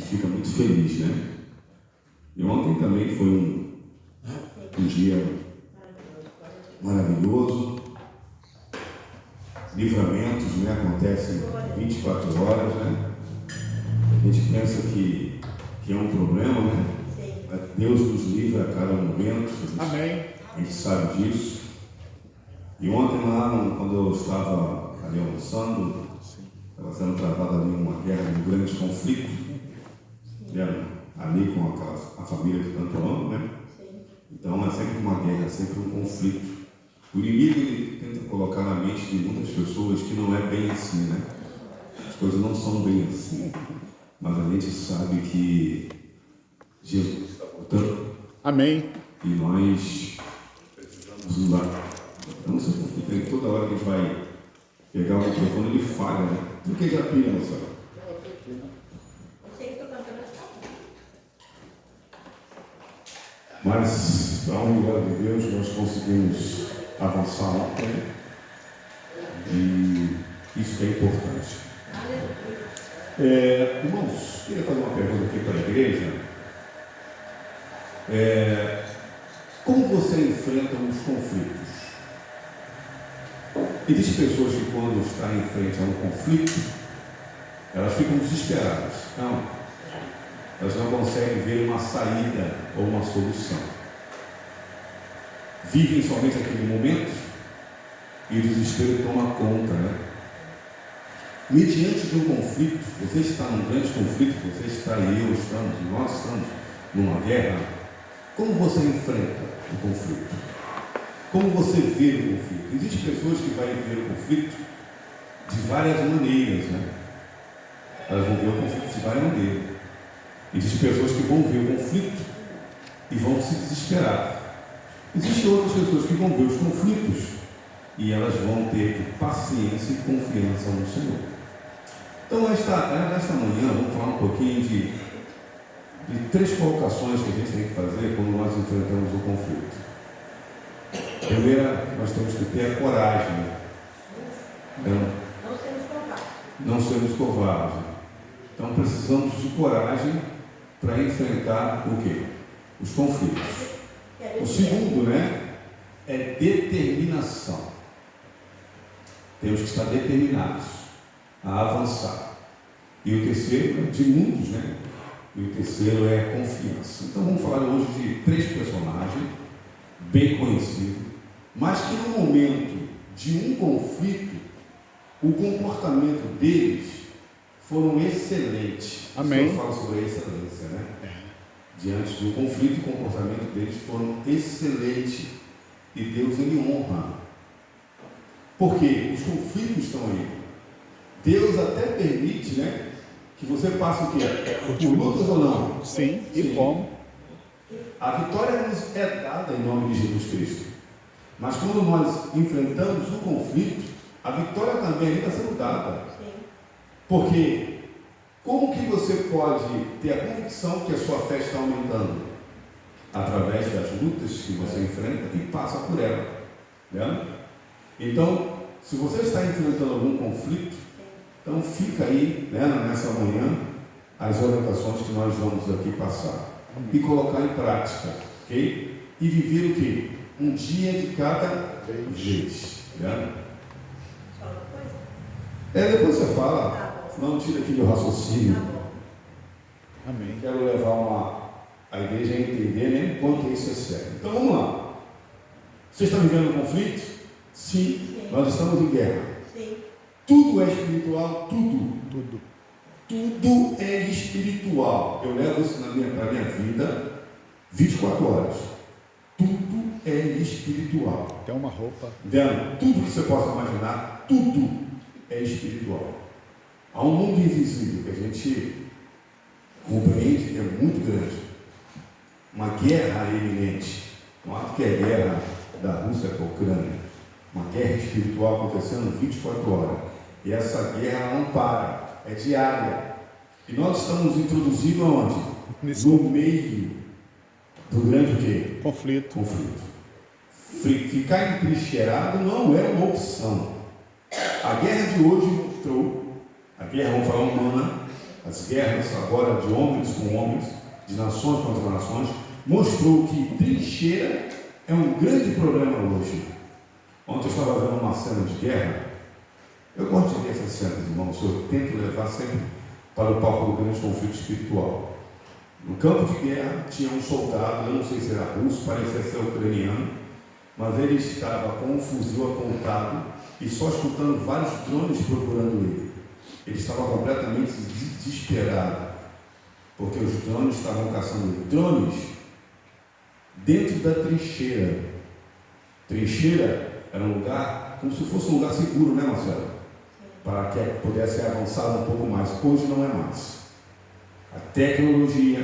fica muito feliz, né? E ontem também foi um dia maravilhoso. Livramentos, né? Acontecem 24 horas, né? A gente pensa que é um problema, né? Deus nos livra a cada momento. Amém. A gente sabe disso. E ontem lá, quando eu estava ali almoçando, estava sendo travada ali uma guerra, um grande conflito, ali com a família que tanto amo, né? Então é sempre uma guerra, é sempre um conflito. O inimigo ele tenta colocar na mente de muitas pessoas que não é bem assim, né? As coisas não são bem assim. Mas a gente sabe que Jesus está voltando. Amém. E nós precisamos ir lá. Eu não sei porque toda hora que a gente vai pegar o microfone, ele falha, né? Por que já pira, moçada? Mas, para a honra de Deus, nós conseguimos avançar ontem. E isso que é importante. Irmãos, queria fazer uma pergunta aqui para a igreja. Como você enfrenta os conflitos? Existem pessoas que quando estão em frente a um conflito, elas ficam desesperadas. Não, elas não conseguem ver uma saída ou uma solução. Vivem somente aquele momento e o desespero toma conta, né? Mediante de um conflito, você está num grande conflito, você está e eu estamos, nós estamos numa guerra. Como você enfrenta o conflito? Como você vê o conflito? Existem pessoas que vão ver o conflito de várias maneiras, né? Elas vão ver o conflito de várias maneiras. Existem pessoas que vão ver o conflito e vão se desesperar. Existem outras pessoas que vão ver os conflitos e elas vão ter paciência e confiança no Senhor. Então, nesta manhã, vamos falar um pouquinho de 3 colocações que a gente tem que fazer quando nós enfrentamos o conflito. Primeira, nós temos que ter a coragem. Não sermos covardes. Então, precisamos de coragem para enfrentar o quê? Os conflitos. O segundo, né, é determinação. Temos que estar determinados a avançar. E o terceiro é de muitos, né? E o terceiro é confiança. Então vamos falar hoje de 3 personagens bem conhecidos, mas que no momento de um conflito, o comportamento deles foram excelentes. Amém. O Senhor fala sobre a excelência, né? Diante do conflito, o comportamento deles foram excelentes. E Deus ele honra. Porque os conflitos estão aí. Deus até permite, né, que você passe o quê? Por lutas ou não? Sim. E como? A vitória nos é dada em nome de Jesus Cristo. Mas quando nós enfrentamos o conflito, a vitória também está sendo dada. Porque como que você pode ter a convicção que a sua fé está aumentando? Através das lutas que você enfrenta e passa por ela. Né? Então, se você está enfrentando algum conflito, então fica aí, né, nessa manhã, as orientações que nós vamos aqui passar. E colocar em prática, ok? E viver o quê? Um dia de cada vez. Né? Depois você fala, não tira aqui meu raciocínio. Amém. Quero levar a igreja a entender, né, quanto isso é sério. Então vamos lá. Você está vivendo um conflito? Sim. Nós estamos em guerra. Sim. Tudo é espiritual, tudo. Tudo. Tudo é espiritual. Eu levo isso para a minha vida 24 horas. Tudo é espiritual. Até uma roupa. Entendeu? Tudo que você possa imaginar, tudo é espiritual. Há um mundo invisível que a gente compreende que é muito grande. Uma guerra iminente. Não acho que é a guerra da Rússia com a Ucrânia. Uma guerra espiritual acontecendo 24 horas. E essa guerra não para, é diária. E nós estamos introduzidos aonde? No meio do grande o quê? Conflito. Ficar entrincheirado não é uma opção. A guerra de hoje mostrou, a guerra, vamos falar humana, as guerras agora de homens com homens, de nações contra nações, mostrou que trincheira é um grande problema hoje. Ontem eu estava vendo uma cena de guerra. Eu gosto de ver essas cenas, irmãos. Eu tento levar sempre para o palco do grande conflito espiritual. No campo de guerra tinha um soldado, eu não sei se era russo, parecia ser ucraniano, mas ele estava com um fuzil apontado e só escutando vários drones procurando ele. Ele estava completamente desesperado, porque os drones estavam caçando ele. Drones dentro da trincheira. Trincheira era um lugar, como se fosse um lugar seguro, né, Marcelo? Para que pudesse avançar um pouco mais. Hoje não é mais. A tecnologia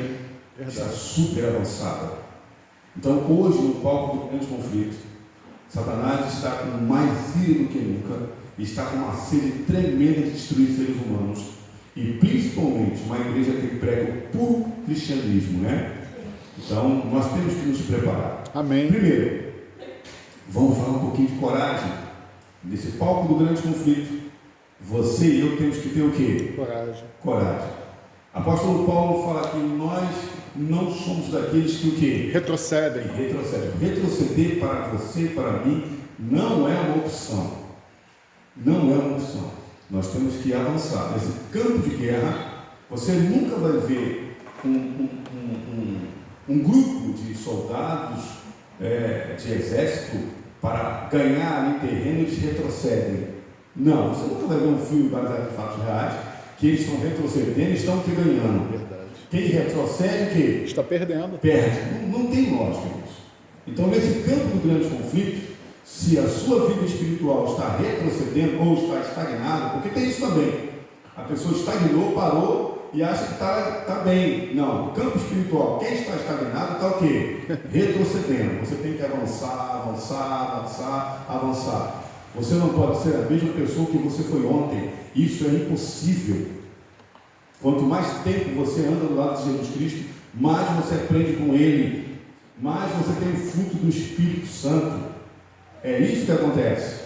está super avançada. Então, hoje, no palco do grande conflito, Satanás está com mais ira do que nunca, está com uma sede tremenda de destruir seres humanos, e principalmente uma igreja que prega o puro cristianismo, né? Então, nós temos que nos preparar. Amém. Primeiro, vamos falar um pouquinho de coragem. Nesse palco do grande conflito, você e eu temos que ter o quê? Coragem. Coragem. Apóstolo Paulo fala que nós não somos daqueles que o quê? Retrocedem. Retrocedem. Retroceder para você, para mim, não é uma opção. Não é uma opção. Nós temos que avançar. Nesse campo de guerra, você nunca vai ver um grupo de soldados de exército para ganhar ali terreno, eles retrocedem. Não, você nunca vai ver um filme baseado em fatos reais que eles estão retrocedendo e estão te ganhando. Verdade. Quem retrocede, o quê? Está perdendo. Perde. Não tem lógica isso. Então, nesse campo do grande conflito, se a sua vida espiritual está retrocedendo ou está estagnada, porque tem isso também. A pessoa estagnou, parou e acha que está bem. Não, no campo espiritual, quem está estagnado está o quê? Retrocedendo. Você tem que avançar, avançar, avançar, avançar. Você não pode ser a mesma pessoa que você foi ontem. Isso é impossível. Quanto mais tempo você anda do lado de Jesus Cristo, mais você aprende com Ele, mais você tem o fruto do Espírito Santo. É isso que acontece.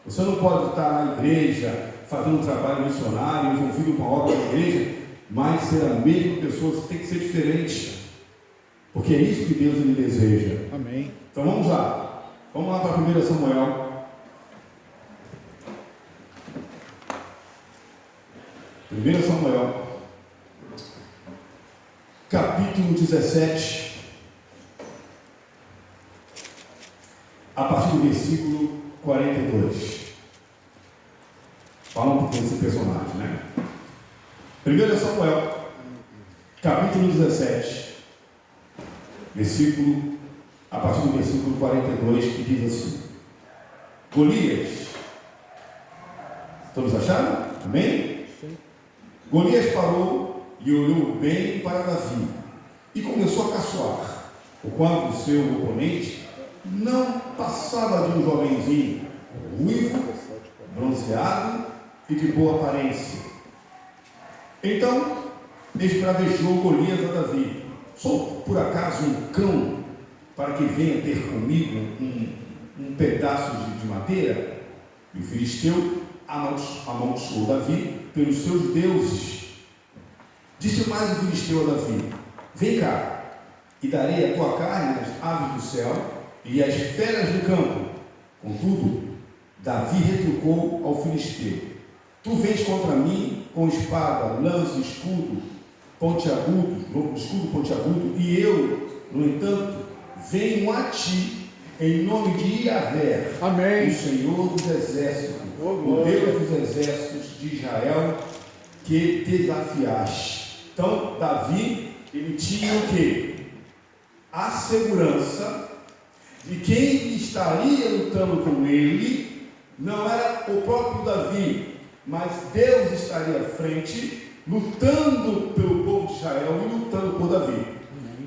Você não pode estar na igreja, fazendo um trabalho missionário, envolvido com a obra da igreja, mas ser a mesma pessoa. Você tem que ser diferente, porque é isso que Deus ele deseja. Amém. Então vamos lá para 1 Samuel. 1 Samuel, capítulo 17, a partir do versículo 42. Fala um pouquinho desse personagem, né? 1 Samuel, capítulo 17, a partir do versículo 42, que diz assim: Golias, todos acharam? Amém? Sim. Golias parou e olhou bem para Davi e começou a caçoar, enquanto o seu oponente não passava de um jovenzinho ruivo, bronzeado e de boa aparência. Então esbravejou Golias a Davi: sou por acaso um cão para que venha ter comigo um pedaço de madeira? E o filisteu amaldiçoou Davi pelos seus deuses. Disse mais o filisteu a Davi: vem cá, e darei a tua carne às aves do céu e às feras do campo. Contudo, Davi retrucou ao filisteu: tu vens contra mim com espada, lança, escudo pontiagudo, e eu, no entanto, venho a ti em nome de Yahvé, Amém. o Senhor dos exércitos, o Deus dos exércitos de Israel, que desafiaste. Então, Davi, ele tinha o quê? A segurança de quem estaria lutando com ele não era o próprio Davi, mas Deus estaria à frente, lutando pelo povo de Israel e lutando por Davi.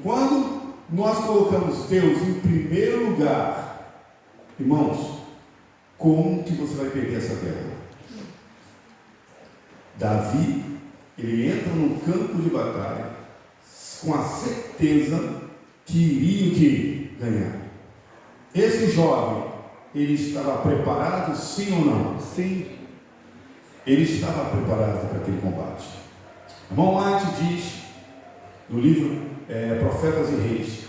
Quando nós colocamos Deus em primeiro lugar, irmãos, como que você vai perder essa guerra? Davi, ele entra no campo de batalha com a certeza que iria o quê? Ganhar. Esse jovem, ele estava preparado, sim ou não? Sim. Ele estava preparado para aquele combate. Irmão White diz, no livro Profetas e Reis,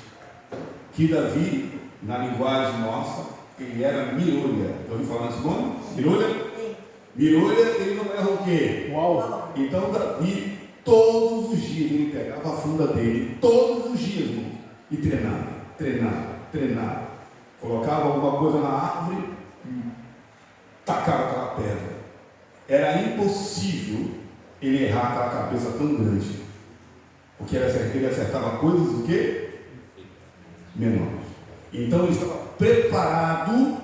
que Davi, na linguagem nossa, ele era mirolha. Já ouviu falar nesse nome? Mirolha? Sim. Mirolha, ele não era o quê? Uau! Então Davi, todos os dias, ele pegava a funda dele, todos os dias, irmão, e treinava. Colocava alguma coisa na árvore, tacava aquela pedra. Era impossível ele errar aquela cabeça tão grande, porque ele acertava coisas o quê? Menores. Então ele estava preparado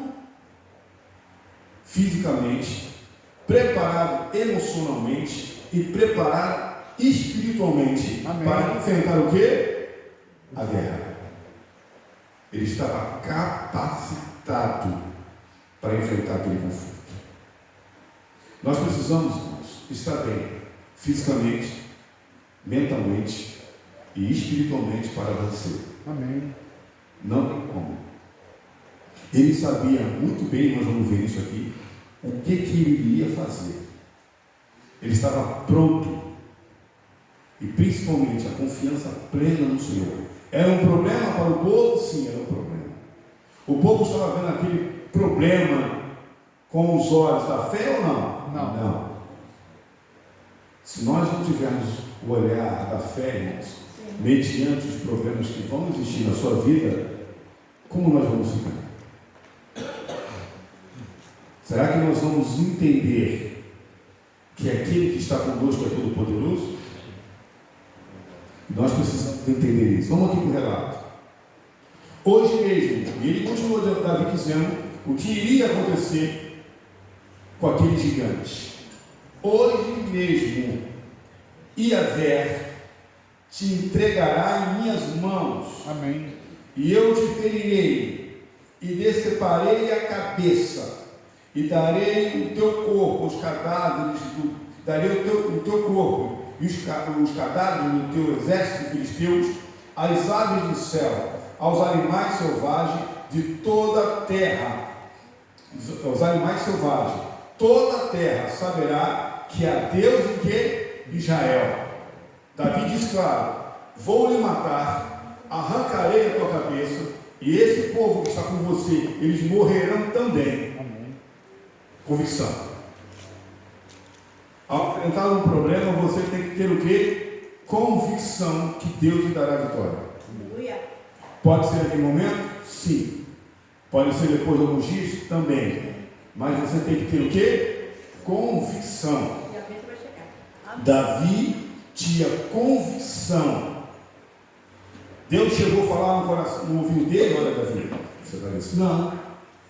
fisicamente, preparado emocionalmente e preparado espiritualmente. Amém. Para enfrentar o quê? A guerra. Ele estava capacitado para enfrentar aquele conflito. Nós precisamos, irmãos, estar bem fisicamente, mentalmente e espiritualmente para vencer. Amém. Não tem como. Ele sabia muito bem, nós vamos ver isso aqui, o que ele iria fazer. Ele estava pronto. E principalmente a confiança plena no Senhor. Era um problema para o povo? Sim, era um problema. O povo estava vendo aquele problema com os olhos da fé ou não? Não. Se nós não tivermos o olhar da fé, irmãos, mediante os problemas que vão existir na sua vida, como nós vamos ficar? Será que nós vamos entender que aquele que está conosco é todo poderoso? Nós precisamos entender isso. Vamos aqui para o relato. Hoje mesmo, e ele continuou Davi dizendo o que iria acontecer com aquele gigante. Hoje mesmo, Iavé te entregará em minhas mãos. Amém. E eu te ferirei, e deceparei a cabeça, e darei o teu corpo, os cadáveres, darei o teu corpo, e os cadáveres do teu exército filisteus, às aves do céu, aos animais selvagens de toda a terra. Aos animais selvagens, toda a terra saberá que há Deus em que? Israel. Davi diz claro: vou lhe matar, arrancarei a tua cabeça, e esse povo que está com você, eles morrerão também. Amém. Convicção. Ao enfrentar um problema, você tem que ter o quê? Convicção que Deus lhe dará a vitória. Aleluia. Pode ser naquele momento? Sim. Pode ser depois de alguns dias? Também. Mas você tem que ter o quê? Convicção. E a bênção vai chegar. Amém. Davi tinha convicção. Deus chegou a falar no coração, no ouvido dele: olha, Davi, você vai ver. Não.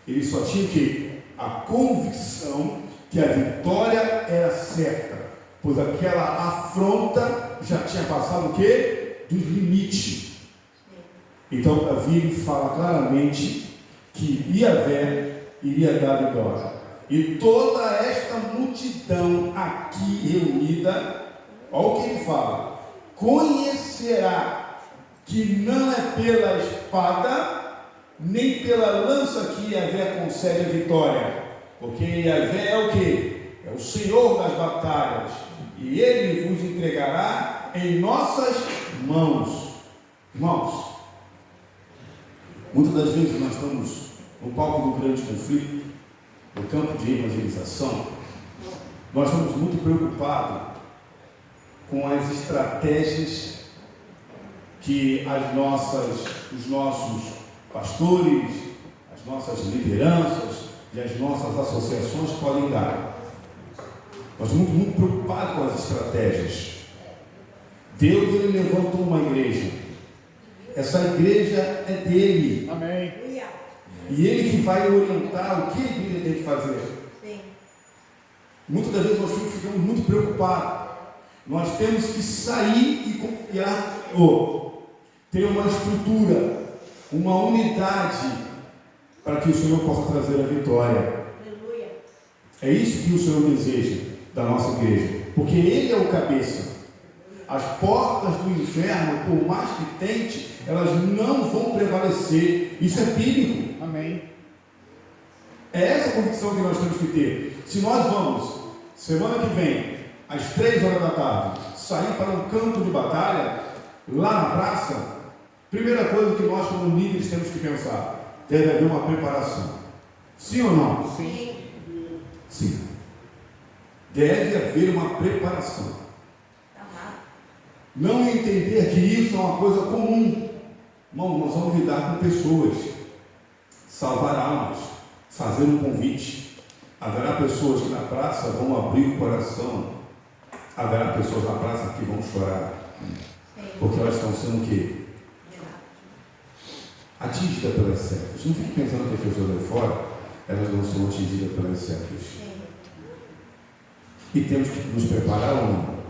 Ele só tinha que a convicção que a vitória era certa, pois aquela afronta já tinha passado o quê? Dos limites. Então Davi ele fala claramente que Iavé iria dar vitória. E toda esta multidão aqui reunida, olha o que ele fala: conhecerá que não é pela espada, nem pela lança que Iavé concede a vitória. Porque Iavé é o que? É o Senhor das batalhas, e Ele vos entregará em nossas mãos. Irmãos, muitas das vezes nós estamos no palco do grande conflito, no campo de evangelização, nós estamos muito preocupados com as estratégias que os nossos pastores, as nossas lideranças e as nossas associações podem dar. Nós estamos muito preocupados com as estratégias. Deus ele levantou uma igreja. Essa igreja é dele. Amém. E ele que vai orientar o que a igreja tem que fazer. Sim. Muitas das vezes nós ficamos muito preocupados. Nós temos que sair e confiar no ter uma estrutura, uma unidade, para que o Senhor possa trazer a vitória. Aleluia. É isso que o Senhor deseja da nossa igreja, porque Ele é o cabeça. As portas do inferno, por mais que tente, elas não vão prevalecer. Isso é bíblico. Amém. É essa convicção que nós temos que ter. Se nós vamos, semana que vem, às 3 horas da tarde, sair para um campo de batalha, lá na praça, primeira coisa que nós como líderes temos que pensar, deve haver uma preparação. Sim ou não? Sim. Sim. Deve haver uma preparação. Não entender que isso é uma coisa comum. Irmão, nós vamos lidar com pessoas, salvar almas, fazer um convite. Haverá pessoas que na praça vão abrir o coração. Haverá pessoas na praça que vão chorar. Porque elas estão sendo o quê? Atingidas pelas setas. Não fique pensando que as pessoas aí fora, elas não são atingidas pelas setas. E temos que nos preparar ou não?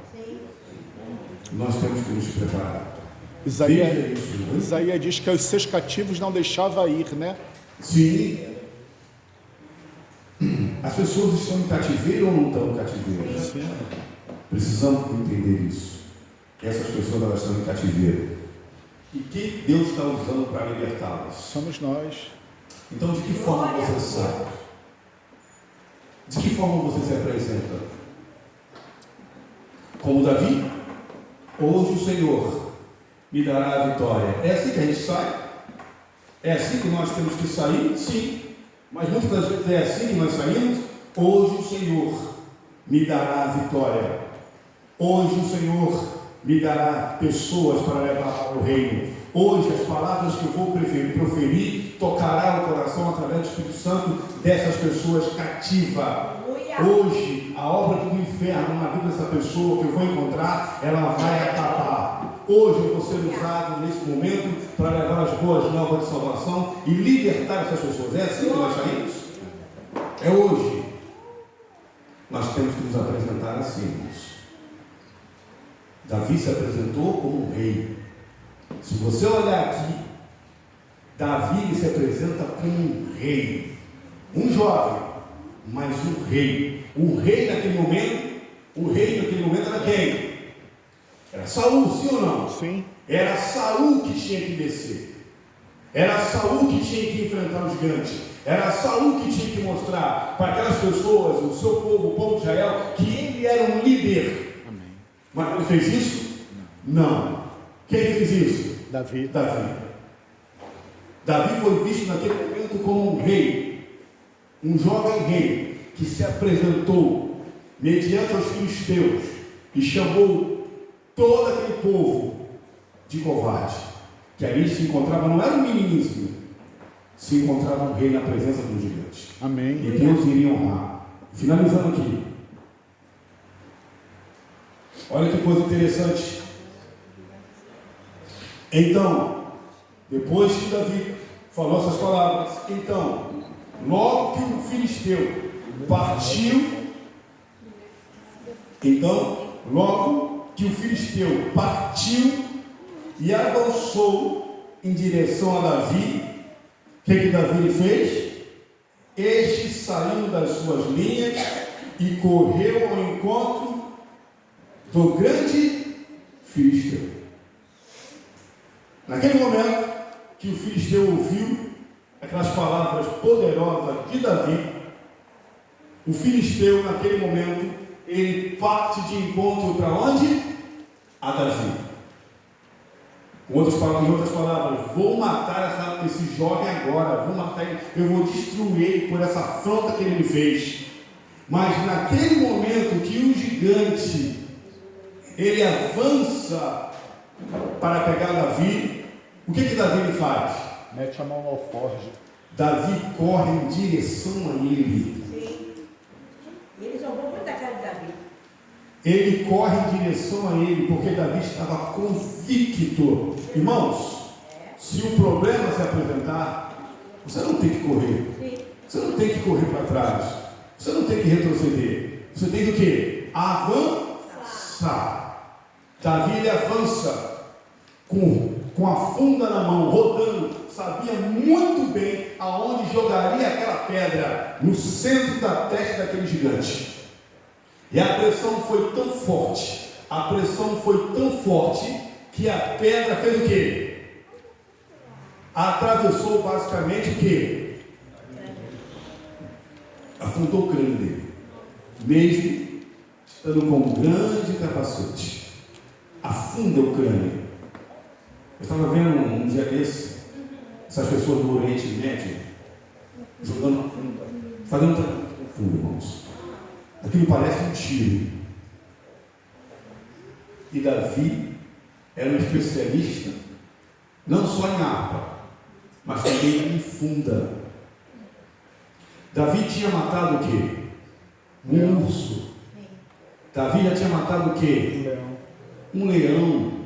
Nós temos que nos preparar. Isaías diz que os seus cativos não deixava ir, né? Sim. As pessoas estão em cativeiro ou não estão em cativeiro? Sim. Precisamos entender isso. Essas pessoas, elas estão em cativeiro. E quem Deus está usando para libertá-las? Somos nós. Então, de que forma você sai? De que forma você se apresenta? Como Davi? Hoje o Senhor me dará a vitória. É assim que a gente sai? É assim que nós temos que sair? Sim. Mas muitas das vezes é assim que nós saímos? Hoje o Senhor me dará a vitória. Hoje o Senhor me dará pessoas para levar para o reino. Hoje as palavras que eu vou proferir tocará o coração através do Espírito Santo dessas pessoas cativas. Hoje a obra do inferno na vida dessa pessoa que eu vou encontrar, ela vai acabar. Hoje eu vou ser usado nesse momento para levar as boas novas de salvação e libertar essas pessoas. É assim que nós saímos? É hoje. Nós temos que nos apresentar assim, irmãos. Davi se apresentou como um rei. Se você olhar aqui, Davi se apresenta como um rei. Um jovem, mas um rei. O rei naquele momento era quem? Era Saul, sim ou não? Sim. Era Saul que tinha que descer. Era Saul que tinha que enfrentar os gigantes. Era Saul que tinha que mostrar para aquelas pessoas, o seu povo, o povo de Israel, que ele era um líder. Amém. Mas ele fez isso? Não. Quem fez isso? Davi. Davi foi visto naquele momento como um rei, um jovem rei, que se apresentou mediante os filisteus e chamou todo aquele povo de covarde, que ali se encontrava, não era um meninozinho, se encontrava um rei na presença dos gigantes. Amém. E Deus iria honrar. Finalizando aqui, olha que coisa interessante. Então, depois que Davi falou essas palavras, então, logo que o filisteu partiu, e avançou em direção a Davi, o que Davi fez? Este saiu das suas linhas e correu ao encontro do grande filisteu. Naquele momento que o filisteu ouviu aquelas palavras poderosas de Davi, o filisteu naquele momento, ele parte de encontro para onde? A Davi. Em outras palavras, vou matar esse jovem agora, vou matar ele, eu vou destruir ele por essa afronta que ele me fez. Mas naquele momento que o gigante, ele avança para pegar Davi, o que Davi faz? Mete a mão ao forge. Davi corre em direção a ele. Sim. Ele jogou muita cara de Davi. Ele corre em direção a ele, porque Davi estava convicto. Irmãos, se o problema se apresentar, você não tem que correr. Sim. Você não tem que correr para trás. Você não tem que retroceder. Você tem que o quê? Avançar. Davi, ele avança com a funda na mão, rodando, sabia muito bem aonde jogaria aquela pedra, no centro da testa daquele gigante. E a pressão foi tão forte, que a pedra fez o quê? Atravessou basicamente o quê? Afundou o crânio dele, mesmo estando com um grande capacete. afunda o crânio. Eu estava vendo um dia desse, essas pessoas do Oriente Médio, jogando fazendo um tratamento profundo, irmãos. Aquilo parece um tiro. E Davi era um especialista, não só em harpa, mas também em funda. Davi tinha matado o quê? Um urso. Davi já tinha matado o quê? Leão. Um leão.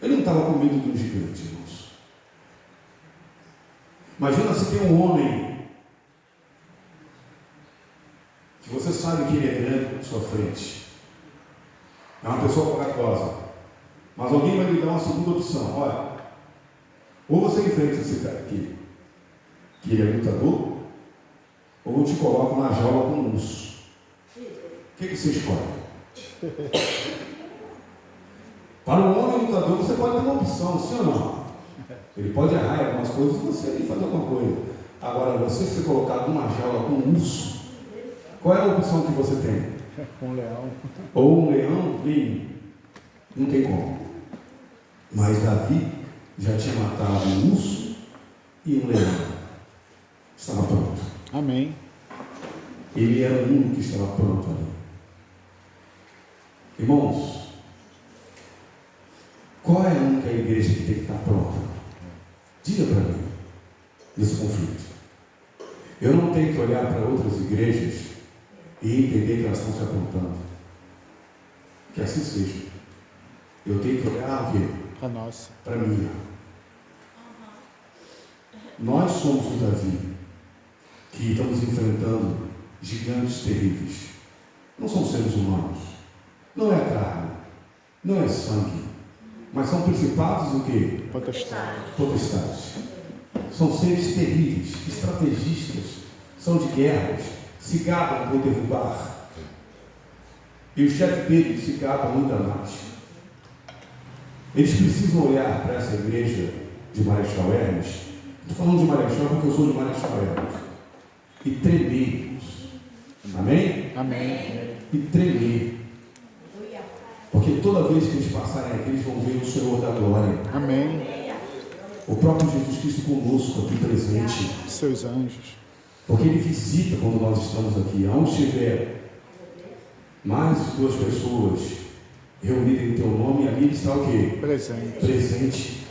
Ele não estava com medo de um gigante, irmãos. Imagina se tem um homem que você sabe que ele é grande na sua frente. É uma pessoa corajosa. Mas alguém vai lhe dar uma segunda opção. Olha, ou você enfrenta esse cara aqui, que ele é lutador, ou eu te coloco na jaula com um urso. O que você escolhe? Para um homem lutador, você pode ter uma opção, sim ou não? Ele pode errar em algumas coisas e você fazer alguma coisa. Agora, você ser colocado numa jaula com um urso, qual é a opção que você tem? Um leão. Ou um leão, não tem como. Mas Davi já tinha matado um urso e um leão. Estava pronto. Amém. Ele era o único que estava pronto ali. Irmãos, qual é a única igreja que tem que estar pronta? Diga para mim, nesse conflito. Eu não tenho que olhar para outras igrejas e entender que elas estão se apontando. Que assim seja. Eu tenho que olhar o quê? A nossa. Para mim. Nós somos o Davi, que estamos enfrentando gigantes terríveis. Não são seres humanos. Não é carne. Não é sangue. Mas são principados o quê? Potestade. Potestades. São seres terríveis, estrategistas, são de guerras, se gabam por derrubar. E o chefe deles se gaba ainda mais. Eles precisam olhar para essa igreja de Marechal Hermes. Estou falando de Marechal porque eu sou de Marechal Hermes. E tremer. Amém? Amém. E tremer. Porque toda vez que eles passarem aqui, eles vão ver o Senhor da glória. Amém. O próprio Jesus Cristo conosco aqui presente. Seus anjos. Porque Ele visita quando nós estamos aqui. Aonde estiver mais de 2 pessoas reunidas em Teu nome, ali está o quê? Presente. Presente.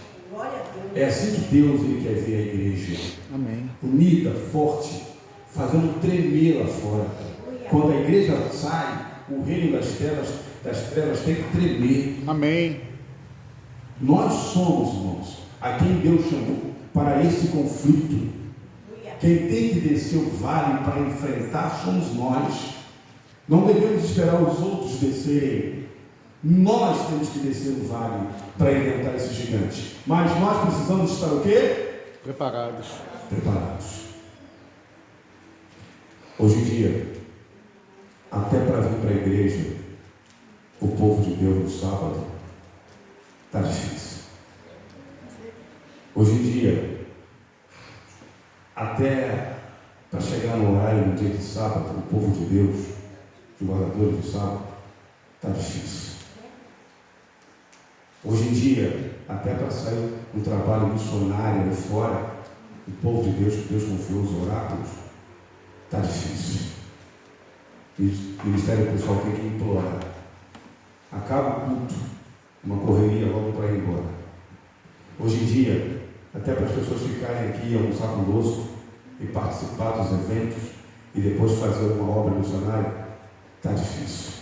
É assim que Deus Ele quer ver a igreja. Amém. Unida, forte, fazendo tremer lá fora. Quando a igreja sai, o reino das trevas tem que tremer. Amém. Nós somos, irmãos, a quem Deus chamou para esse conflito. Quem tem que descer o vale para enfrentar somos nós. Não devemos esperar os outros descerem. Nós temos que descer o vale para enfrentar esse gigante. Mas nós precisamos estar o quê? Preparados. Preparados. Hoje em dia, até para vir para a igreja, o povo de Deus no sábado está difícil. Hoje em dia, até para chegar no horário no dia de sábado, o povo de Deus, os guardadores do sábado, está difícil. Hoje em dia, até para sair um trabalho missionário ali fora, o povo de Deus, que Deus confiou os oráculos, está difícil. O ministério pessoal tem que implorar. Acaba o culto, uma correria logo para ir embora. Hoje em dia, até para as pessoas ficarem aqui e almoçar conosco e participar dos eventos e depois fazer uma obra missionária, está difícil.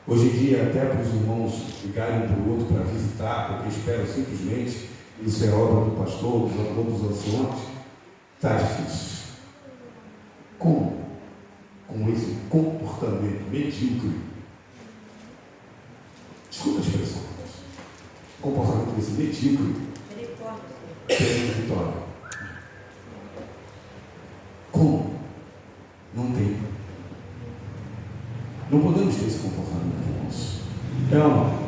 Hoje em dia, até para os irmãos ligarem um para o outro para visitar, porque esperam simplesmente isso é obra do pastor, dos anciões, está difícil. Como? Com esse comportamento medíocre. Desculpa a expressão. Comportamento desse medíocre. Tem vitória. Como? Não tem. Não podemos ter esse comportamento, irmãos. É ou não?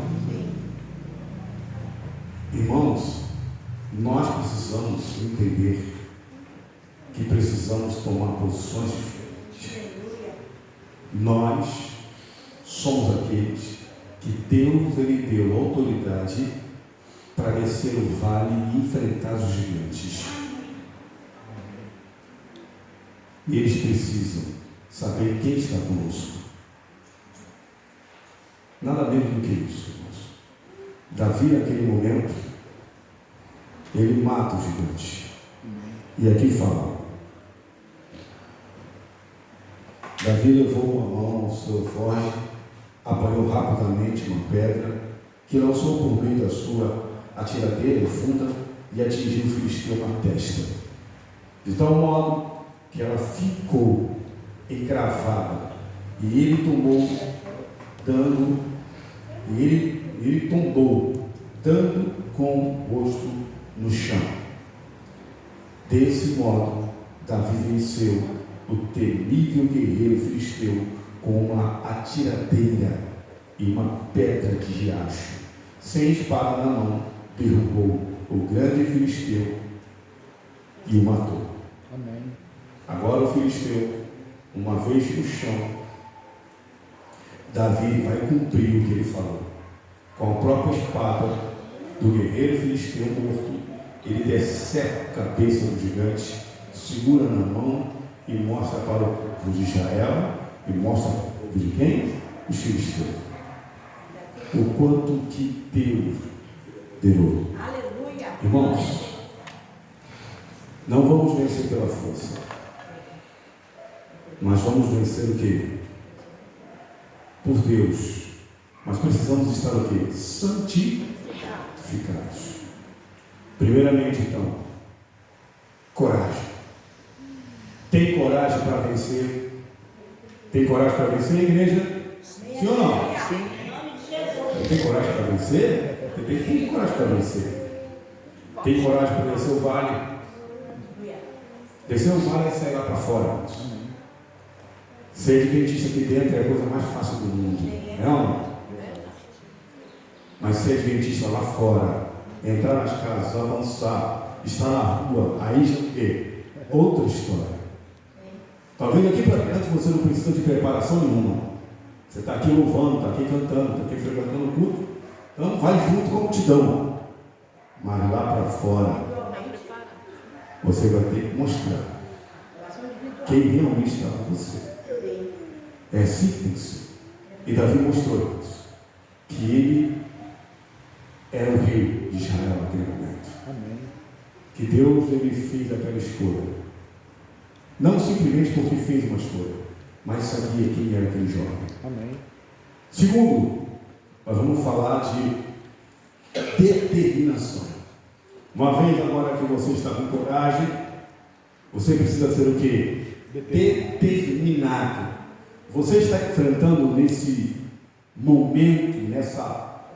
Irmãos, nós precisamos entender que precisamos tomar posições diferentes. Nós somos aqueles que Deus ele deu autoridade para descer o vale e enfrentar os gigantes. E eles precisam saber quem está conosco. Nada menos do que isso, irmãos. Davi, naquele momento, ele mata o gigante. E aqui fala: Davi levou a mão ao seu forte, apanhou rapidamente uma pedra, que lançou por meio da sua atiradeira funda e atingiu o filisteu na testa, de tal modo que ela ficou encravada, e ele tomou, dando com o rosto no chão. Desse modo, Davi venceu o temível guerreiro filisteu com uma atiradeira e uma pedra de riacho. Sem espada na mão, derrubou o grande filisteu e o matou. Amém. Agora o filisteu, uma vez no chão, Davi vai cumprir o que ele falou. Com a própria espada do guerreiro filisteu morto, ele desseca a cabeça do gigante, segura na mão e mostra para o povo de Israel, e mostra para o povo de quem? Os filisteus. O quanto que Deus deu. Aleluia. Irmãos, não vamos vencer pela força, mas vamos vencer o quê? Por Deus. Mas precisamos estar o quê? Santificados. Primeiramente, então, coragem. Tem coragem para vencer? Tem coragem para vencer, igreja? Sim ou não? Sim. Tem coragem para vencer? Tem coragem para vencer. Tem coragem para descer o vale? Descer o vale é sair lá para fora. Ser adventista aqui dentro é a coisa mais fácil do mundo. Não? Mas ser adventista lá fora, entrar nas casas, avançar, estar na rua, aí já é outra história. Talvez aqui para dentro você não precisa de preparação nenhuma. Você está aqui louvando, está aqui cantando, está aqui frequentando o culto. Então vai junto com a multidão. Mas lá para fora, você vai ter que mostrar quem realmente está com você. É assim que tem que ser. E Davi mostrou isso, que ele era o rei de Israel naquele momento. Amém. Que Deus ele fez aquela escolha. Não simplesmente porque fez uma escolha, mas sabia quem era aquele jovem. Amém. Segundo, nós vamos falar de determinação. Uma vez agora que você está com coragem, você precisa ser o quê? Determinado. Você está enfrentando nesse momento,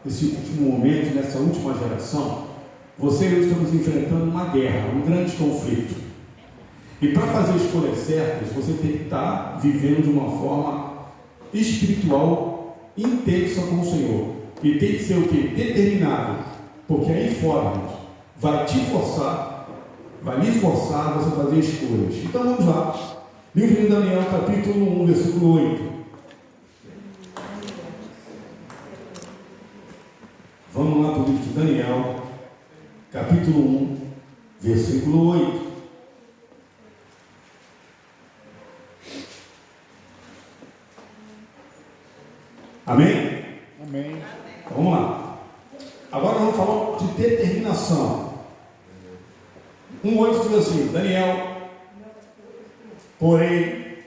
nesse último momento, nessa última geração, você e eu estamos enfrentando uma guerra, um grande conflito. E para fazer escolhas certas, você tem que estar vivendo de uma forma espiritual intensa com o Senhor. E tem que ser o quê? Determinado. Porque aí fora, irmãos, vai te forçar, vai lhe forçar a você fazer escolhas. Então vamos lá. Livro de Daniel, capítulo 1, versículo 8. Vamos lá para o livro de Daniel, capítulo 1, versículo 8. Amém? Amém. Vamos lá. Agora vamos falar de determinação. 1,8 diz assim: Daniel, porém,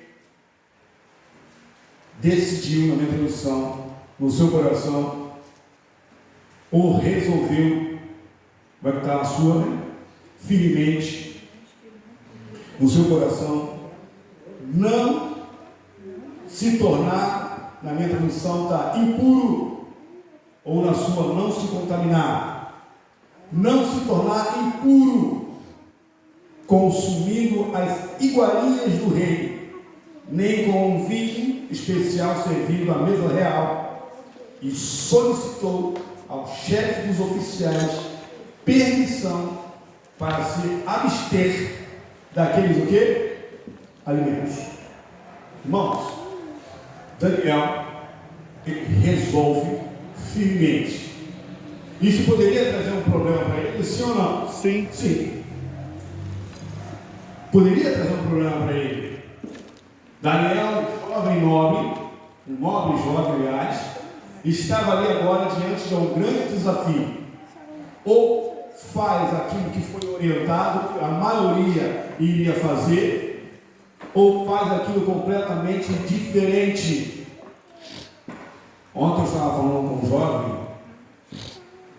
decidiu, na minha tradução, no seu coração, ou resolveu, vai estar a sua, né? Firmemente, no seu coração, não se tornar, na minha tradução está impuro, ou na sua, não se contaminar, não se tornar impuro, consumindo as iguarias do rei, nem com um vinho especial servido à mesa real, e solicitou ao chefe dos oficiais permissão para se abster daqueles o quê? Alimentos. Irmãos, Daniel ele resolve firmemente. Isso poderia trazer um problema para ele, sim ou não? Sim. Sim. Poderia trazer um problema para ele. Daniel, jovem nobre, um nobre jovem, aliás, estava ali agora diante de um grande desafio. Ou faz aquilo que foi orientado, que a maioria iria fazer, ou faz aquilo completamente diferente. Ontem eu estava falando com um jovem,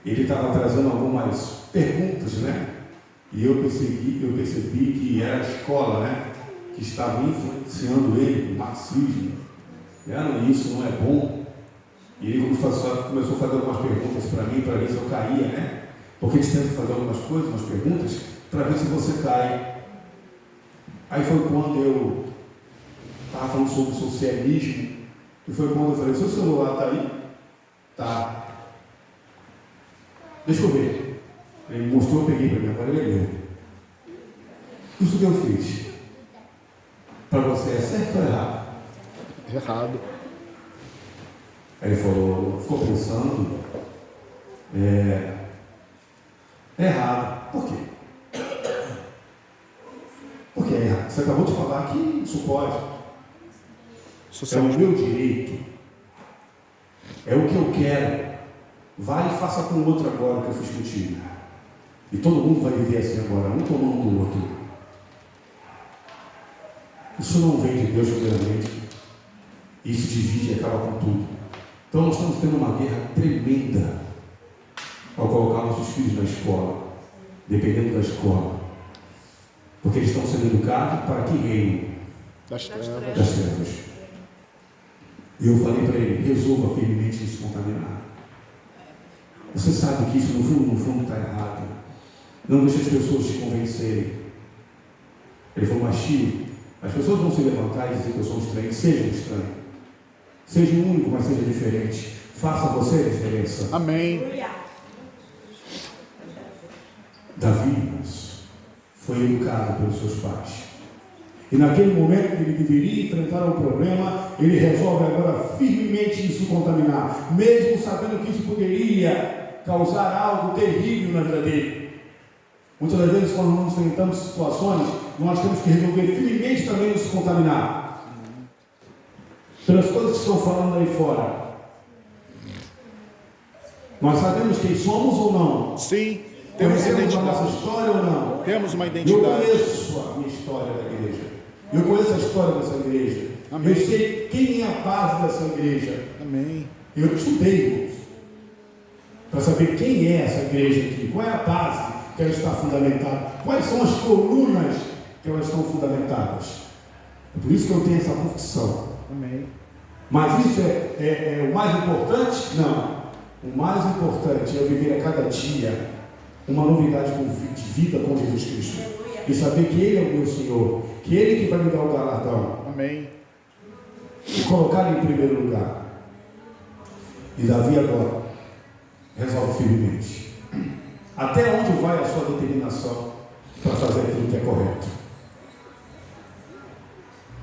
ele estava trazendo algumas perguntas, né? E eu percebi que era a escola, né? Que estava influenciando ele, o marxismo. E isso não é bom. E ele começou a fazer algumas perguntas para mim, para ver se eu caía, né? Porque eles tentam fazer algumas coisas, umas perguntas, para ver se você cai. Aí foi quando eu estava falando sobre socialismo, e foi quando eu falei, seu celular está aí? Tá. Deixa eu ver. Ele mostrou, eu peguei para mim, agora ele é meu. Isso que eu fiz. Para você é certo ou errado? Errado. Aí ele falou, ficou pensando, errado. Por quê? Por que é errado? Você acabou de falar que isso pode. É o meu direito. É o que eu quero. Vai e faça com o outro agora o que eu fiz contigo. E todo mundo vai viver assim agora, um tomando o outro. Isso não vem de Deus primeiramente. Isso divide e acaba com tudo. Então nós estamos tendo uma guerra tremenda ao colocar nossos filhos na escola, dependendo da escola. Porque eles estão sendo educados para que reino? Das trevas. Das trevas. E eu falei para ele, resolva firmemente se contaminar. Você sabe que isso no fundo está errado. Não deixe as pessoas te convencerem. Ele falou, mas tio, as pessoas vão se levantar e dizer que eu sou estranho. Seja estranho. Seja único, mas seja diferente. Faça você a diferença. Amém. Davi foi educado pelos seus pais. E naquele momento que ele deveria enfrentar um problema, ele resolve agora firmemente se contaminar, mesmo sabendo que isso poderia causar algo terrível na vida dele. Muitas das vezes, quando nós enfrentamos situações, nós temos que resolver firmemente também nos contaminar pelas coisas que estão falando aí fora. Nós sabemos quem somos ou não? Sim. Temos Conhecemos a identidade. nossa história ou não? Temos uma Eu identidade. conheço a minha história da igreja. Eu conheço a história dessa igreja. Amém. Eu sei quem é a base dessa igreja. Amém. Eu estudei, irmãos, para saber quem é essa igreja aqui, qual é a base que ela está fundamentada, quais são as colunas que elas estão fundamentadas. É por isso que eu tenho essa convicção. Amém. Mas isso é o mais importante? Não. O mais importante é eu viver a cada dia uma novidade de vida com Jesus Cristo. E saber que Ele é o meu Senhor, que Ele que vai me dar o galardão. Amém. E colocar Ele em primeiro lugar. E Davi agora resolve firmemente. Até onde vai a sua determinação para fazer aquilo que é correto?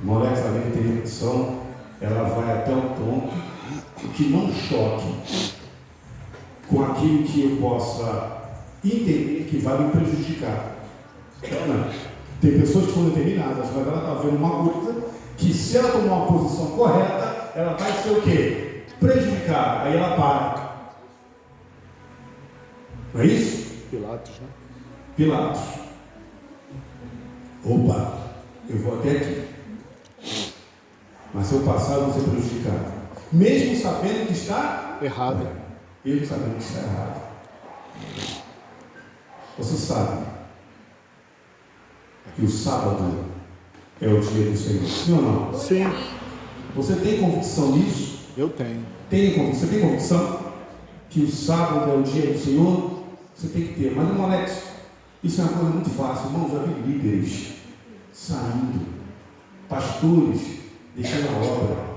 Moleque, essa determinação, ela vai até um ponto que não choque com aquilo que eu possa entender que vai me prejudicar. Não. Tem pessoas que são determinadas, mas ela está vendo uma coisa que, se ela tomar uma posição correta, ela vai ser o quê? Prejudicada. Aí ela para. Não é isso? Pilatos, né? Pilatos. Opa, eu vou até aqui. Mas se eu passar, eu vou ser prejudicado. Mesmo sabendo que está Errado. Mesmo sabendo que está errado. Você sabe que o sábado é o dia do Senhor. Sim ou não? Sim. Você tem convicção nisso? Eu tenho. Você tem convicção que o sábado é o dia do Senhor? Você tem que ter. Mas, irmão Alex, isso é uma coisa muito fácil. Irmão, já vi líderes saindo, pastores deixando a obra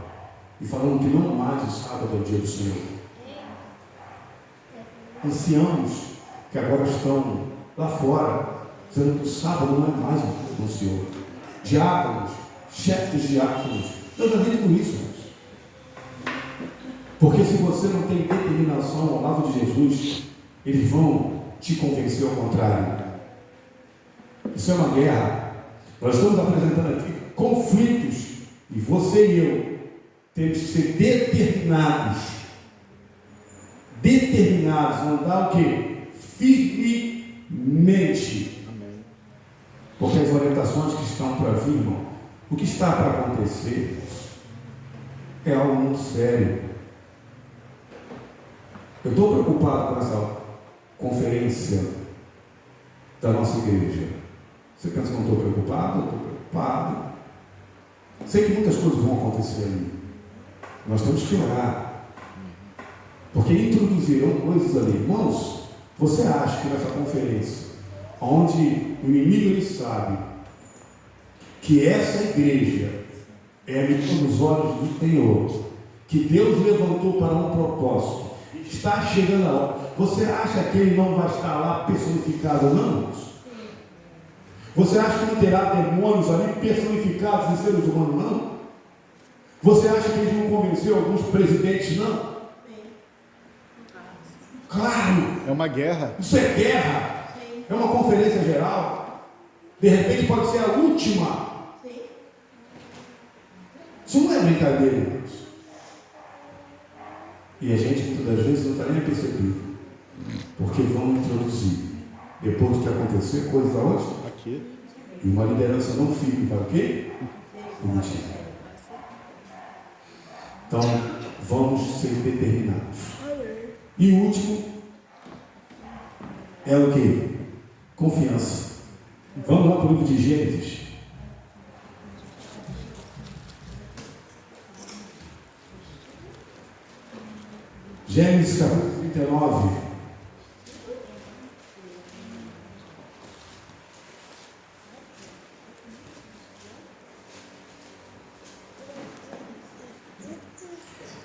e falando que não mais o sábado é o dia do Senhor. Anciãos que agora estão lá fora, dizendo que o sábado não é mais o dia do Senhor. Diáconos, chefes de diáconos, eu já vi tudo isso. Porque se se você não tem determinação ao lado de Jesus, eles vão te convencer ao contrário. Isso é uma guerra. Nós estamos apresentando aqui conflitos, e você e eu temos que ser determinados. Determinados, andar o quê? Firmemente. Amém. Porque as orientações que estão para vir, irmão, o que está para acontecer é algo muito sério. Eu estou preocupado com essa conferência da nossa igreja. Você pensa que eu não estou preocupado? Eu estou preocupado. Sei que muitas coisas vão acontecer ali. Nós temos que orar. Porque introduzirão coisas ali. Irmãos, você acha que nessa conferência, onde o inimigo ele sabe que essa igreja é a menina dos olhos do Senhor, que Deus levantou para um propósito, está chegando a hora. Você acha que ele não vai estar lá personificado, não? Você acha que não terá demônios ali personificados em seres humanos, não? Você acha que ele não convenceu alguns presidentes, não? Claro! É uma guerra. Isso é guerra! É uma conferência geral. De repente pode ser a última. Isso não é brincadeira, irmãos. E a gente muitas das vezes não está nem percebido. Porque vão introduzir, depois do que acontecer, coisas aonde? Aqui. E uma liderança não fica para o quê? Última. Então, vamos ser determinados. E o último é o quê? Confiança. Vamos lá para o livro de Gênesis. Gênesis capítulo 39.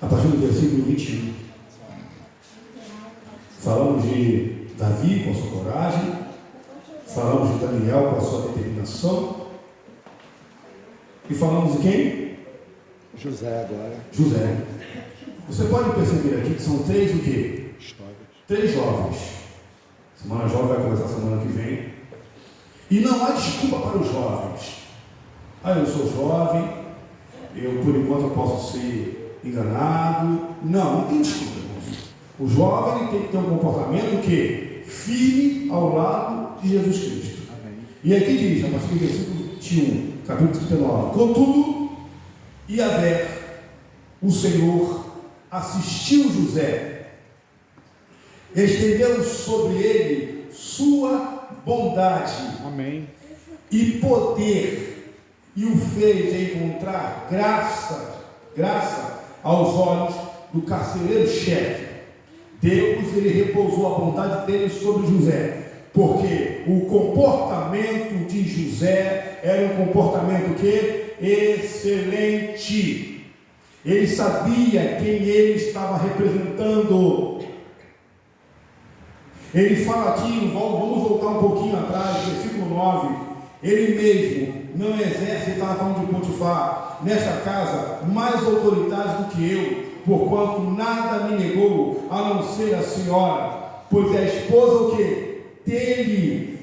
A partir do versículo 21. Falamos de Davi com a sua coragem. Falamos de Daniel com a sua determinação. E falamos de quem? José agora. José. Você pode perceber aqui que são três o quê? Histórias. Três jovens. Semana Jovem vai começar semana que vem. E não há desculpa para os jovens. Eu sou jovem, eu por enquanto eu posso ser enganado. Não tem desculpa. O jovem tem que ter um comportamento que firme ao lado de Jesus Cristo. Amém. E aqui diz, a partir do versículo 21, capítulo 39, contudo, Yahvé, o Senhor, assistiu José, estendeu sobre ele sua bondade. Amém. E poder, e o fez encontrar graça aos olhos do carcereiro-chefe. Deus, ele repousou a bondade dele sobre José, porque o comportamento de José era um comportamento que excelente. Ele sabia quem ele estava representando. Ele fala aqui, vamos voltar um pouquinho atrás, versículo 9. Ele mesmo não exerce, estava falando de Potifar, nesta casa, mais autoridade do que eu, porquanto nada me negou, a não ser a senhora, pois é a esposa o quê? Dele.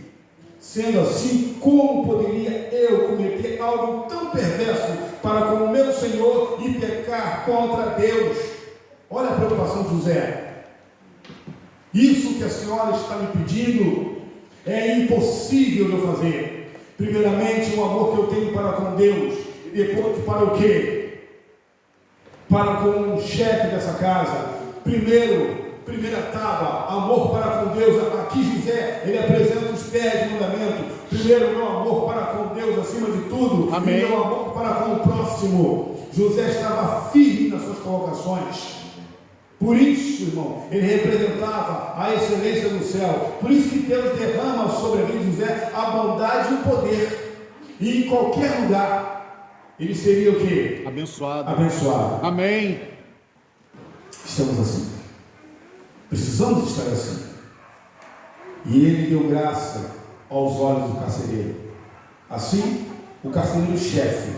Sendo assim, como poderia eu cometer algo tão perverso para com o meu Senhor e pecar contra Deus? Olha a preocupação de José. Isso que a senhora está me pedindo é impossível de eu fazer. Primeiramente, o amor que eu tenho para com Deus, e depois para o quê? Para com o chefe dessa casa. Primeira tábua, amor para com Deus. Aqui José, ele apresenta os 10 mandamentos. Primeiro, meu amor para com Deus acima de tudo. Amém. E meu amor para com o próximo. José estava firme nas suas colocações. Por isso, irmão, ele representava a excelência do céu. Por isso que Deus derrama sobre a vida de José a bondade e o poder. E em qualquer lugar, ele seria o quê? Abençoado. Abençoado. Amém. Estamos assim. Precisamos estar assim. E ele deu graça aos olhos do carcereiro. Assim, o carcereiro-chefe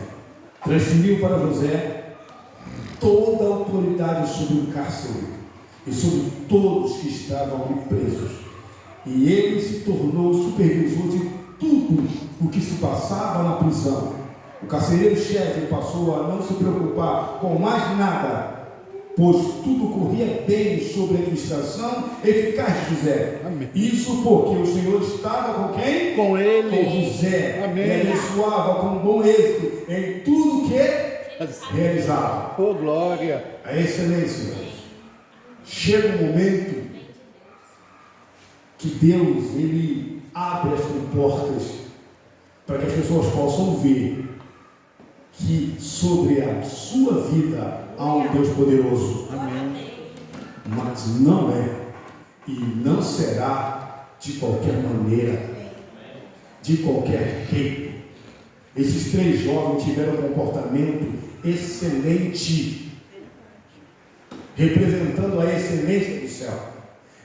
transferiu para José toda a autoridade sobre o cárcere e sobre todos que estavam ali presos. E ele se tornou supervisor de tudo o que se passava na prisão. O carcereiro-chefe passou a não se preocupar com mais nada, pois tudo corria bem sob a administração eficaz de José. Amém. Isso porque o Senhor estava com quem? Com ele. Com José. Amém. E abençoava com bom êxito em tudo que realizava. Oh, glória. A excelência. Chega um momento que Deus, Ele abre as portas para que as pessoas possam ver que sobre a sua vida há um Deus poderoso. Amém. Mas não é e não será de qualquer maneira, de qualquer jeito. Esses 3 jovens tiveram um comportamento excelente, representando a excelência do céu.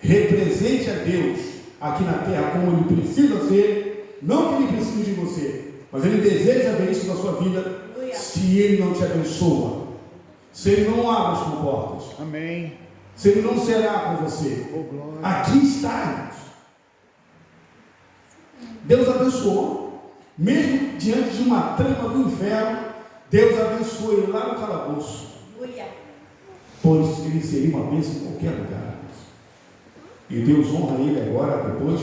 Represente a Deus aqui na terra como Ele precisa ser, não que Ele precise de você, mas Ele deseja ver isso na sua vida. Se Ele não te abençoa, se Ele não abre as portas, Amém. se Ele não será com você, Oh, glória. aqui está, irmãos. Deus abençoou, mesmo diante de uma trama do inferno, Deus abençoou ele lá no calabouço, pois ele seria uma bênção em qualquer lugar. E Deus honra ele agora, depois,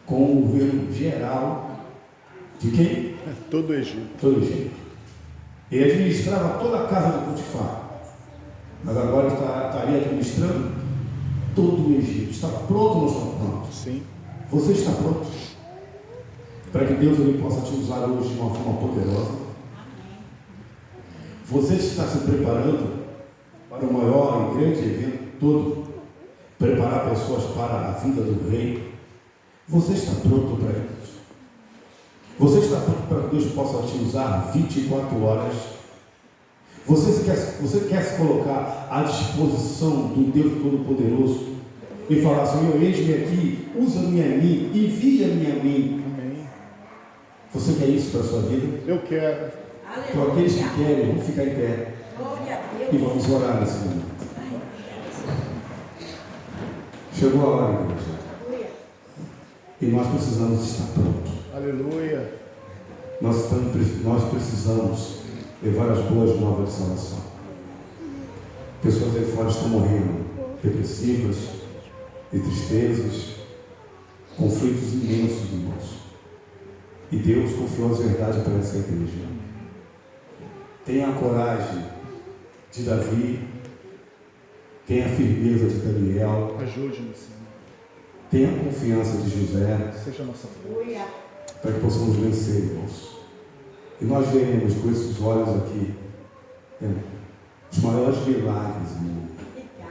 com o governo geral de quem? Todo o Egito. Todo o Egito. Ele administrava toda a casa de Potifar, mas agora estaria administrando todo o Egito. Está pronto, nós estamos prontos. Sim. Você está pronto para que Deus ele possa te usar hoje de uma forma poderosa? Você está se preparando para o maior e grande evento todo, preparar pessoas para a vida do Rei? Você está pronto para isso? Você está pronto para que Deus possa te usar 24 horas? Você quer se colocar à disposição do Deus Todo-Poderoso e falar: Senhor, eis-me aqui, usa-me a mim, envia-me a mim. Amém. Você quer isso para a sua vida? Eu quero. Então, aqueles que querem, vamos ficar em pé e vamos orar nesse momento. Chegou a hora, igreja, e nós precisamos estar prontos. Aleluia. Nós precisamos levar as boas novas de salvação. Pessoas aí fora estão morrendo, depressivas, de tristezas, conflitos imensos, irmãos. E Deus confiou as verdades para essa igreja. Tenha a coragem de Davi, tenha a firmeza de Daniel, Ajude-nos, Senhor. tenha a confiança de José, Seja a nossa força. para que possamos vencer, irmãos. E nós veremos com esses olhos aqui os maiores milagres, irmão,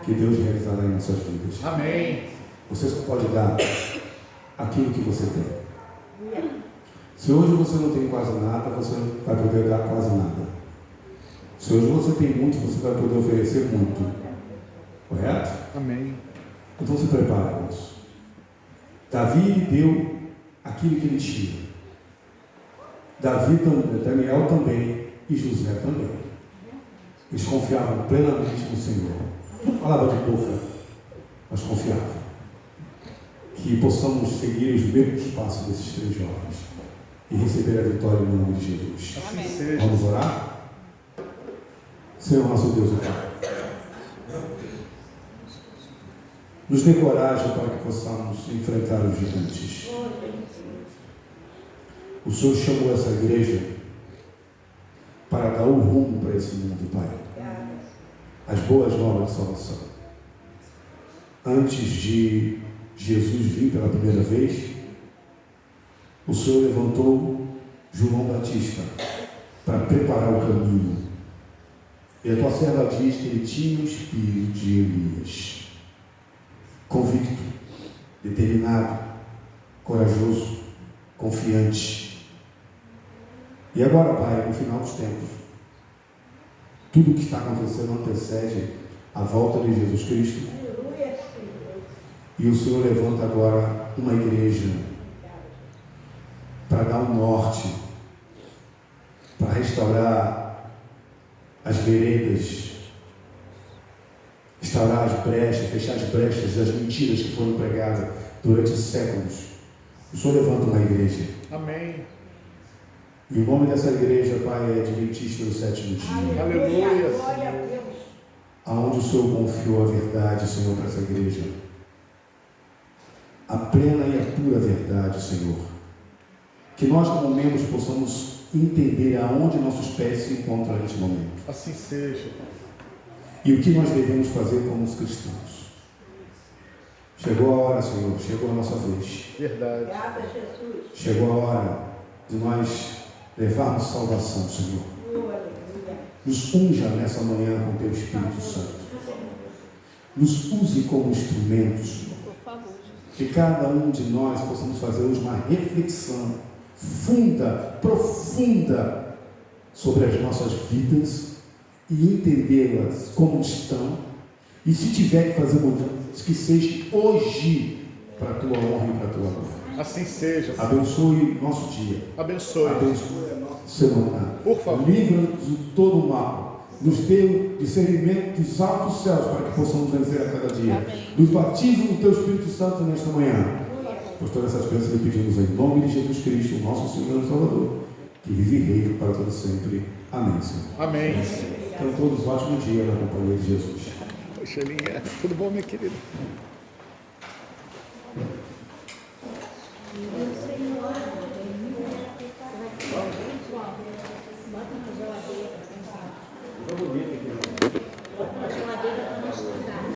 que Deus realizará em nossas vidas. Amém. Você só pode dar aquilo que você tem. Se hoje você não tem quase nada, você não vai poder dar quase nada. Se hoje você tem muito, você vai poder oferecer muito. Correto? Amém. Então se prepare, irmãos. Davi deu aquilo que ele tinha. Daniel também e José também. Eles confiavam plenamente no Senhor. Não falava de boca, mas confiavam. Que possamos seguir os mesmos passos desses 3 jovens e receber a vitória no nome de Jesus. Assim seja. Vamos orar? Senhor nosso Deus e Pai, nos dê coragem para que possamos enfrentar os gigantes. O Senhor chamou essa igreja para dar o rumo para esse mundo, Pai. As boas novas de salvação. Antes de Jesus vir pela primeira vez, o Senhor levantou João Batista para preparar o caminho. E a tua serva diz que ele tinha o espírito de Elias, convicto, determinado, corajoso, confiante. E agora, Pai, no final dos tempos, tudo o que está acontecendo antecede a volta de Jesus Cristo. E o Senhor levanta agora uma igreja para dar um norte, para restaurar as veredas estourar as brechas, fechar as brechas das mentiras que foram pregadas durante séculos. O Senhor levanta uma igreja. Amém. E o nome dessa igreja, Pai, é Adventista do Sétimo Dia. Aleluia. Glória a Deus. Aonde o Senhor confiou a verdade, Senhor, para essa igreja. A plena e a pura verdade, Senhor. Que nós, como membros, possamos entender aonde nossos pés se encontram neste momento. Assim seja. E o que nós devemos fazer como os cristãos. Chegou a hora, Senhor, chegou a nossa vez. Verdade. Obrigada, Jesus. Chegou a hora de nós levarmos salvação, Senhor. Aleluia. Nos unja nessa manhã com Teu Espírito Santo. Nos use como instrumentos, Senhor. Que cada um de nós possamos fazer hoje uma reflexão funda, profunda sobre as nossas vidas e entendê-las como estão. E se tiver que fazer mudanças, que seja hoje para a Tua honra e para a Tua glória. Assim seja. Abençoe nosso dia. Abençoe. Abençoe a nossa semana. Por favor. Livra-nos de todo o mal. Nos dê discernimento dos altos céus para que possamos vencer a cada dia. Amém. Nos batiza no Teu Espírito Santo nesta manhã. Por todas essas coisas lhe pedimos em nome de Jesus Cristo, nosso Senhor e Salvador, que vive e reina para todo sempre. Amém, Senhor. Amém. Então todos um ótimo dia na companhia de Jesus. Poxa, Linha, tudo bom, minha querida?